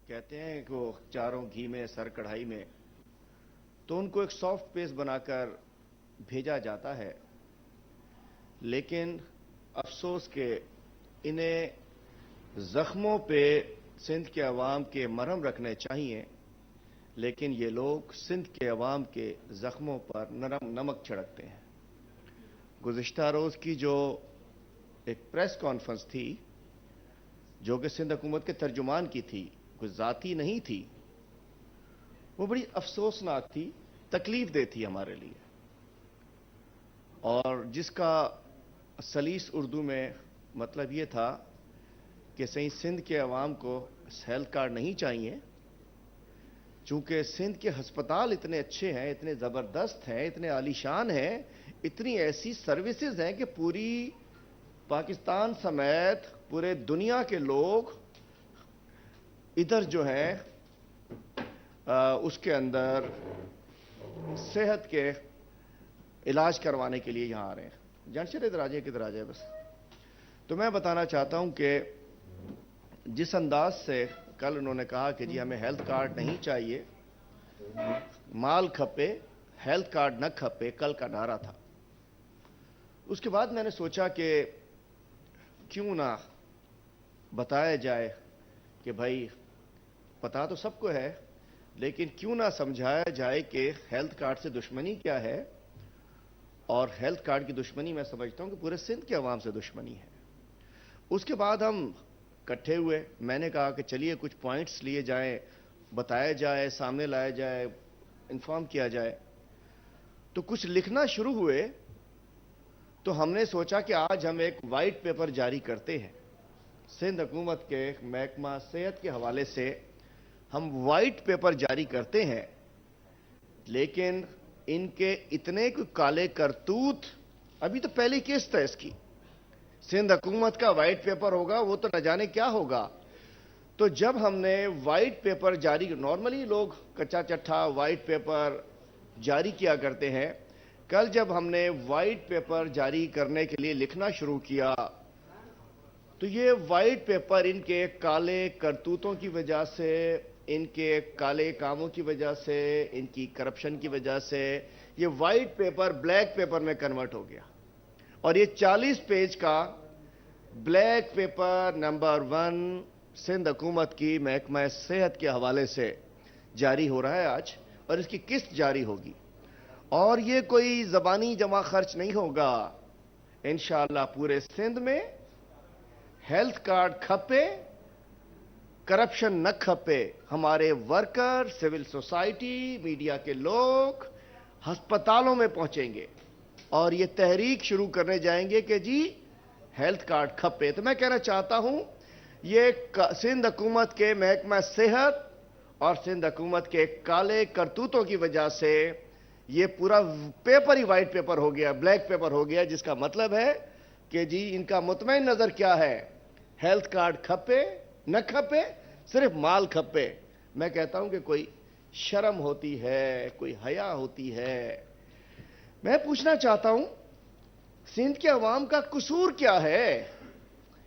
کہتے ہیں کہ وہ چاروں گھی میں سر کڑھائی میں، تو ان کو ایک سافٹ پیس بنا کر بھیجا جاتا ہے، لیکن افسوس کہ انہیں زخموں پہ سندھ کے عوام کے مرہم رکھنے چاہیے، لیکن یہ لوگ سندھ کے عوام کے زخموں پر نرم نمک چھڑکتے ہیں۔ گزشتہ روز کی جو ایک پریس کانفرنس تھی جو کہ سندھ حکومت کے ترجمان کی تھی، کوئی ذاتی نہیں تھی، وہ بڑی افسوسناک تھی، تکلیف دہ تھی ہمارے لیے، اور جس کا سلیس اردو میں مطلب یہ تھا کہ صحیح سندھ کے عوام کو ہیلتھ کارڈ نہیں چاہیے، چونکہ سندھ کے ہسپتال اتنے اچھے ہیں، اتنے زبردست ہیں، اتنے عالی شان ہیں، اتنی ایسی سروسز ہیں کہ پوری پاکستان سمیت پورے دنیا کے لوگ ادھر جو ہیں اس کے اندر صحت کے علاج کروانے کے لیے یہاں آ رہے ہیں۔ جانشیر ادھر آ جائے، کدھر آ جائے بس۔ تو میں بتانا چاہتا ہوں کہ جس انداز سے کل انہوں نے کہا کہ جی ہمیں ہیلتھ کارڈ نہیں چاہیے، مال کھپے ہیلتھ کارڈ نہ کھپے، کل کا نعرہ تھا۔ اس کے بعد میں نے سوچا کہ کیوں نہ بتایا جائے کہ بھائی پتا تو سب کو ہے، لیکن کیوں نہ سمجھایا جائے کہ ہیلتھ کارڈ سے دشمنی کیا ہے، اور ہیلتھ کارڈ کی دشمنی میں سمجھتا ہوں کہ پورے سندھ کے عوام سے دشمنی ہے۔ اس کے بعد ہم اکٹھے ہوئے، میں نے کہا کہ چلیے کچھ پوائنٹس لیے جائیں، بتایا جائے، سامنے لایا جائے، انفارم کیا جائے۔ تو کچھ لکھنا شروع ہوئے تو ہم نے سوچا کہ آج ہم ایک وائٹ پیپر جاری کرتے ہیں سندھ حکومت کے محکمہ صحت کے حوالے سے، ہم وائٹ پیپر جاری کرتے ہیں، لیکن ان کے اتنے کوئی کالے کرتوت، ابھی تو پہلی قسط ہے اس کی، سندھ حکومت کا وائٹ پیپر ہوگا وہ تو نہ جانے کیا ہوگا۔ تو جب ہم نے وائٹ پیپر جاری، نارملی لوگ کچا چٹھا وائٹ پیپر جاری کیا کرتے ہیں، کل جب ہم نے وائٹ پیپر جاری کرنے کے لیے لکھنا شروع کیا تو یہ وائٹ پیپر ان کے کالے کرتوتوں کی وجہ سے، ان کے کالے کاموں کی وجہ سے، ان کی کرپشن کی وجہ سے یہ وائٹ پیپر بلیک پیپر میں کنورٹ ہو گیا، اور یہ 40 پیج کا بلیک پیپر نمبر 1 سندھ حکومت کی محکمہ صحت کے حوالے سے جاری ہو رہا ہے آج، اور اس کی قسط جاری ہوگی، اور یہ کوئی زبانی جمع خرچ نہیں ہوگا۔ انشاءاللہ پورے سندھ میں ہیلتھ کارڈ کھپے، کرپشن نہ کھپے، ہمارے ورکر، سول سوسائٹی، میڈیا کے لوگ ہسپتالوں میں پہنچیں گے اور یہ تحریک شروع کرنے جائیں گے کہ جی ہیلتھ کارڈ کھپے۔ تو میں کہنا چاہتا ہوں یہ سندھ حکومت کے محکمہ صحت اور سندھ حکومت کے کالے کرتوتوں کی وجہ سے یہ پورا پیپر ہی وائٹ پیپر ہو گیا، بلیک پیپر ہو گیا، جس کا مطلب ہے کہ جی ان کا مطمئن نظر کیا ہے، ہیلتھ کارڈ کھپے نہ کھپے، صرف مال کھپے۔ میں کہتا ہوں کہ کوئی شرم ہوتی ہے، کوئی حیا ہوتی ہے۔ میں پوچھنا چاہتا ہوں سندھ کے عوام کا قصور کیا ہے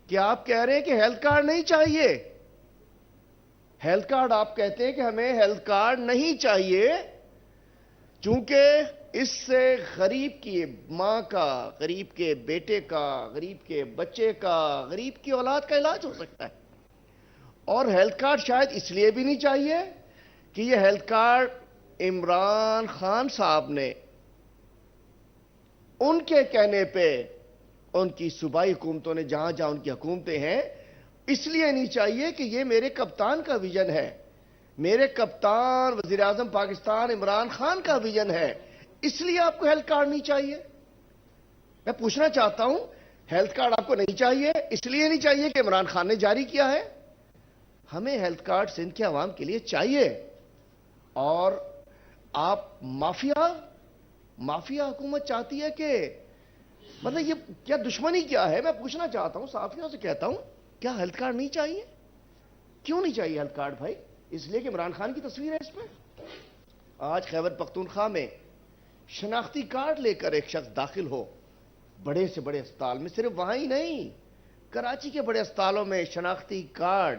کہ آپ کہہ رہے ہیں کہ ہیلتھ کارڈ نہیں چاہیے؟ ہیلتھ کارڈ آپ کہتے ہیں کہ ہمیں ہیلتھ کارڈ نہیں چاہیے چونکہ اس سے غریب کی ماں کا، غریب کے بیٹے کا، غریب کے بچے کا، غریب کی اولاد کا علاج ہو سکتا ہے، اور ہیلتھ کارڈ شاید اس لیے بھی نہیں چاہیے کہ یہ ہیلتھ کارڈ عمران خان صاحب نے ان کے کہنے پہ، ان کی صوبائی حکومتوں نے جہاں جہاں ان کی حکومتیں ہیں، اس لیے نہیں چاہیے کہ یہ میرے کپتان کا ویژن ہے، میرے کپتان وزیر اعظم پاکستان عمران خان کا ویژن ہے، اس لیے آپ کو ہیلتھ کارڈ نہیں چاہیے۔ میں پوچھنا چاہتا ہوں ہیلتھ کارڈ آپ کو نہیں چاہیے اس لیے نہیں چاہیے کہ عمران خان نے جاری کیا ہے؟ ہمیں ہیلتھ کارڈ سندھ کے عوام کے لیے چاہیے، اور آپ مافیا حکومت چاہتی ہے کہ مطلب یہ کیا دشمنی کیا ہے؟ میں پوچھنا چاہتا ہوں، صحافیوں سے کہتا ہوں کیا ہیلتھ کارڈ نہیں چاہیے؟ کیوں نہیں چاہیے ہیلتھ کارڈ بھائی؟ اس لیے کہ عمران خان کی تصویر ہے اس پہ۔ آج خیبر پختونخوا میں شناختی کارڈ لے کر ایک شخص داخل ہو بڑے سے بڑے اسپتال میں، صرف وہاں ہی نہیں، کراچی کے بڑے اسپتالوں میں شناختی کارڈ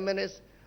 MNA।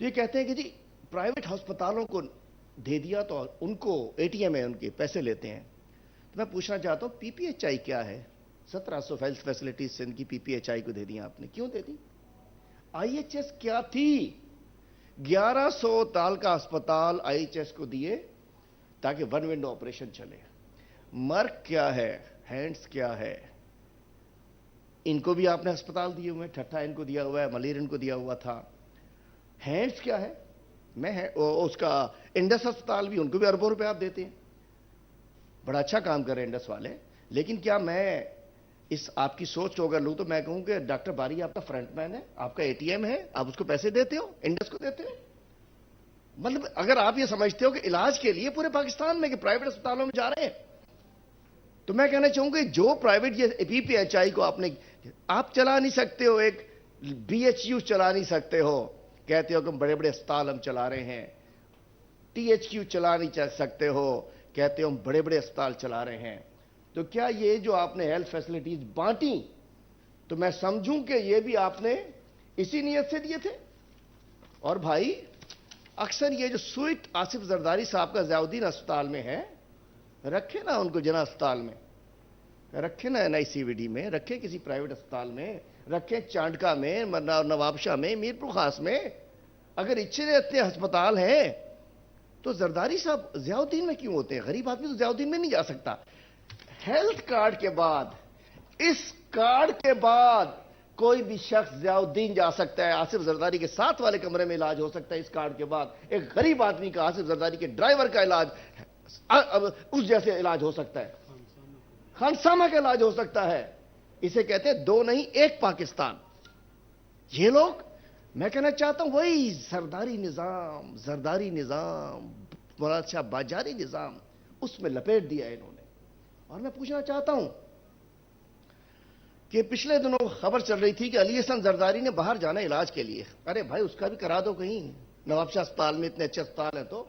تو یہ کہتے ہیں کہ جی پرائیویٹ ہسپتالوں کو دے دیا تو ان کو اے ٹی ایم ہے، ان کے پیسے لیتے ہیں. تو میں پوچھنا چاہتا ہوں پی پی ایچ آئی کیا ہے؟ 1700 ہیلتھ فیسلٹیز سندھ کی پی پی ایچ آئی کو دے دیا آپ نے، کیوں دے دی؟ آئی ایچ ایس کیا تھی؟ 1100 تال کا اسپتال آئی ایچ ایس کو دیے تاکہ ون ونڈو آپریشن چلے. مرک کیا ہے؟ ہینڈز کیا ہے؟ ان کو بھی آپ نے ہسپتال دیے ہوئے ہیں، ٹھٹھا ان کو دیا ہوا ہے، ملیر ان کو دیا ہوا تھا. ہینڈز کیا ہے؟ اس کا انڈس ہسپتال بھی، ان کو بھی اربوں روپے آپ دیتے ہیں. بڑا اچھا کام کر رہے ہیں انڈس والے. لیکن کیا میں اس آپ کی سوچ کو اگر لوں تو میں کہوں کہ ڈاکٹر باری آپ کا فرنٹ مین ہے، آپ کا اے ٹی ایم ہے، آپ اس کو پیسے دیتے ہو، انڈس کو دیتے ہو. مطلب اگر آپ یہ سمجھتے ہو کہ علاج کے لیے پورے پاکستان میں کہ پرائیویٹ اسپتالوں میں جا رہے ہیں، تو میں کہنا چاہوں گا جو پرائیویٹ یہ پی پی ایچ آئی کو آپ چلا نہیں سکتے ہو، ایک بی ایچ یو چلا نہیں سکتے ہو، کہتے ہو کہ بڑے بڑے اسپتال ہم چلا رہے ہیں. ٹی ایچ کیو چلا نہیں سکتے ہو، کہتے ہو ہم بڑے بڑے اسپتال چلا رہے ہیں. تو کیا یہ جو آپ نے ہیلتھ فیسلٹیز بانٹی تو میں سمجھوں کہ یہ بھی آپ نے اسی نیت سے دیے تھے؟ اور بھائی اکثر یہ جو سوئٹ آصف زرداری صاحب کا ضیاء الدین اسپتال میں ہے، رکھے نا ان کو جنا اسپتال میں، رکھے نا این آئی سی وی ڈی میں، رکھے کسی پرائیویٹ اسپتال میں، رکھے چانڈکا میں، نواب شاہ میں، میر پور خاص میں. اگر اتنے ہسپتال ہیں تو زرداری صاحب ضیاء الدین میں کیوں ہوتے ہیں؟ غریب آدمی تو ضیاء الدین میں نہیں جا سکتا. ہیلتھ کارڈ کے بعد، اس کارڈ کے بعد کوئی بھی شخص ضیاء الدین جا سکتا ہے. آصف زرداری کے ساتھ والے کمرے میں علاج ہو سکتا ہے اس کارڈ کے بعد. ایک غریب آدمی کا، آصف زرداری کے ڈرائیور کا علاج اس جیسے علاج ہو سکتا ہے، خانسامہ کا علاج ہو سکتا ہے. اسے کہتے ہیں دو نہیں ایک پاکستان. یہ لوگ، میں کہنا چاہتا ہوں وہی زرداری نظام، مراد شاہ باجاری نظام، اس میں لپیٹ دیا انہوں نے. اور میں پوچھنا چاہتا ہوں کہ پچھلے دنوں خبر چل رہی تھی کہ علی احسن زرداری نے باہر جانا علاج کے لیے. ارے بھائی اس کا بھی کرا دو کہیں، نواب شاہ اسپتال میں اتنے اچھے اسپتال ہیں تو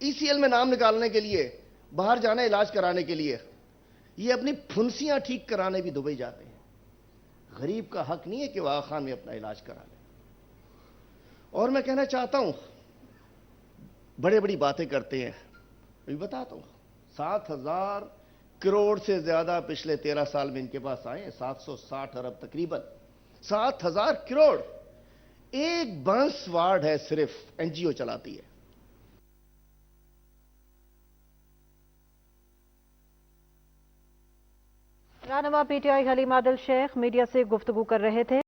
ای سی ایل میں نام نکالنے کے لیے، باہر جانا علاج کرانے کے لیے. یہ اپنی پھنسیاں ٹھیک کرانے بھی دبئی جاتے ہیں. غریب کا حق نہیں ہے کہ وہ آغا خان میں اپنا علاج کرا لے. اور میں کہنا چاہتا ہوں بڑے بڑی باتیں کرتے ہیں. میں بتاتا ہوں 7,000 کروڑ سے زیادہ پچھلے 13 سال میں ان کے پاس آئے ہیں، 760 ارب تقریباً. 7,000 کروڑ. ایک بانس وارڈ ہے صرف، این جی او چلاتی ہے. رہنما P T I Haleem Adil Sheikh media سے گفتگو کر رہے تھے.